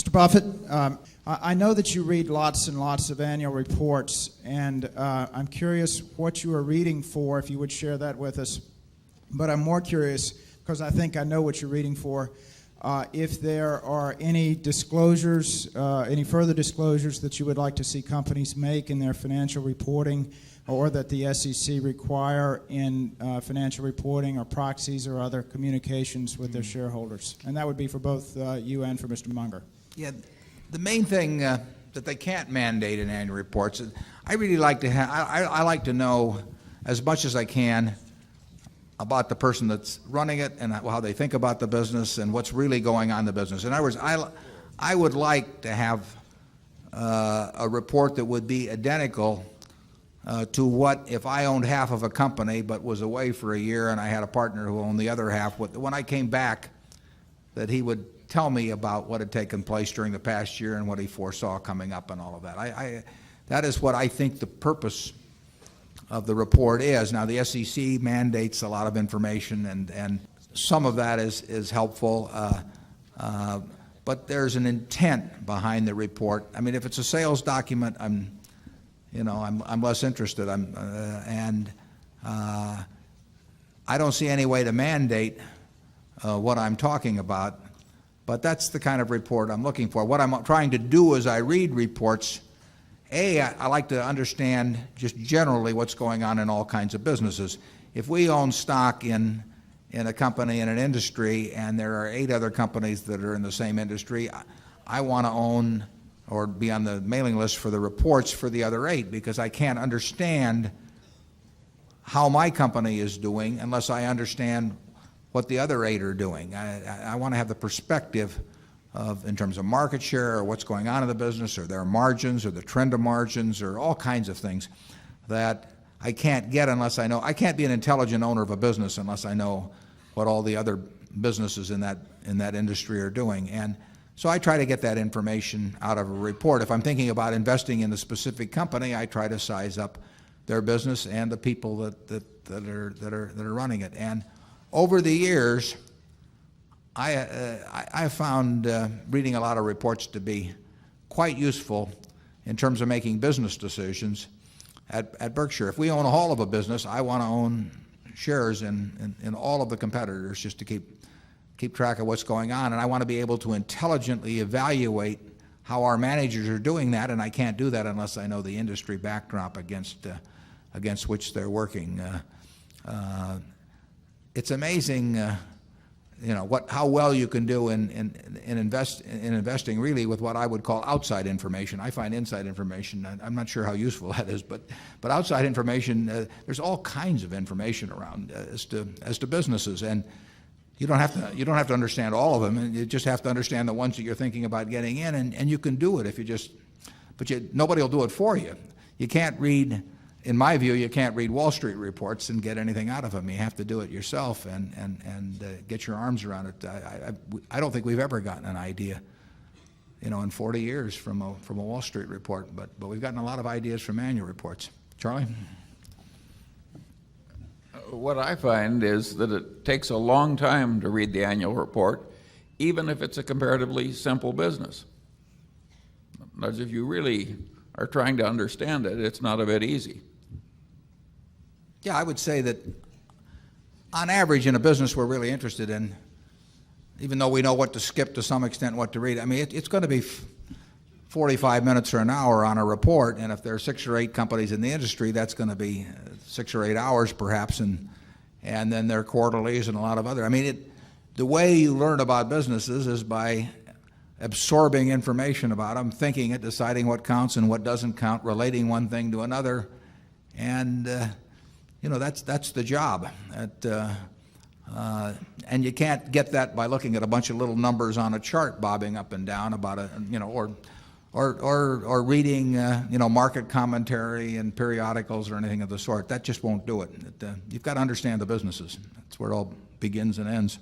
Mr. Buffett, I know that you read lots and lots of annual reports, and I'm curious what you are reading for, if you would share that with us. But I'm more curious, because I think I know what you're reading for, if there are any disclosures, any further disclosures that you would like to see companies make in their financial reporting, or that the SEC require in financial reporting or proxies or other communications with their shareholders. And that would be for both you and for Mr. Munger. Yeah, the main thing that they can't mandate in annual reports, I really like to have, I like to know as much as I can about the person that's running it and how they think about the business and what's really going on in the business. In other words, I would like to have a report that would be identical to what if I owned half of a company but was away for a year and I had a partner who owned the other half. When I came back, that he would tell me about what had taken place during the past year and what he foresaw coming up and all of that. That is what I think the purpose of the report is. Now, the SEC mandates a lot of information, and some of that is helpful, but there's an intent behind the report. I mean, if it's a sales document, I'm less interested. I don't see any way to mandate what I'm talking about, but that's the kind of report I'm looking for. What I'm trying to do as I read reports, I like to understand just generally what's going on in all kinds of businesses. If we own stock in a company in an industry and there are 8 other companies that are in the same industry, I want to own or be on the mailing list for the reports for the other 8, because I can't understand how my company is doing unless I understand what the other 8 are doing. I want to have the perspective of, in terms of market share or what's going on in the business or their margins or the trend of margins or all kinds of things that I can't get unless I know. I can't be an intelligent owner of a business unless I know what all the other businesses in that industry are doing. And so I try to get that information out of a report. If I'm thinking about investing in a specific company, I try to size up their business and the people that are running it. And over the years, I found reading a lot of reports to be quite useful in terms of making business decisions at Berkshire. If we own a whole of a business, I want to own shares in all of the competitors just to keep track of what's going on, and I want to be able to intelligently evaluate how our managers are doing that, and I can't do that unless I know the industry backdrop against which they're working. It's amazing, how well you can do in investing really with what I would call outside information. I find inside information, I'm not sure how useful that is, but outside information, there's all kinds of information around as to businesses, and you don't have to understand all of them, and you just have to understand the ones that you're thinking about getting in, and you can do it if you just, nobody will do it for you. You can't read, in my view, you can't read Wall Street reports and get anything out of them. You have to do it yourself and get your arms around it. I don't think we've ever gotten an idea, in 40 years from a Wall Street report, but we've gotten a lot of ideas from annual reports. Charlie? What I find is that it takes a long time to read the annual report, even if it's a comparatively simple business. Because if you really are trying to understand it, it's not a bit easy. Yeah, I would say that on average in a business we're really interested in, even though we know what to skip to some extent, what to read, I mean, it's going to be 45 minutes or an hour on a report, and if there are 6 or 8 companies in the industry, that's going to be 6 or 8 hours perhaps, and then there are quarterlies and a lot of other. I mean, the way you learn about businesses is by absorbing information about them, thinking it, deciding what counts and what doesn't count, relating one thing to another, and that's the job. And you can't get that by looking at a bunch of little numbers on a chart bobbing up and down about or reading market commentary and periodicals or anything of the sort. That just won't do it. You've got to understand the businesses. That's where it all begins and ends.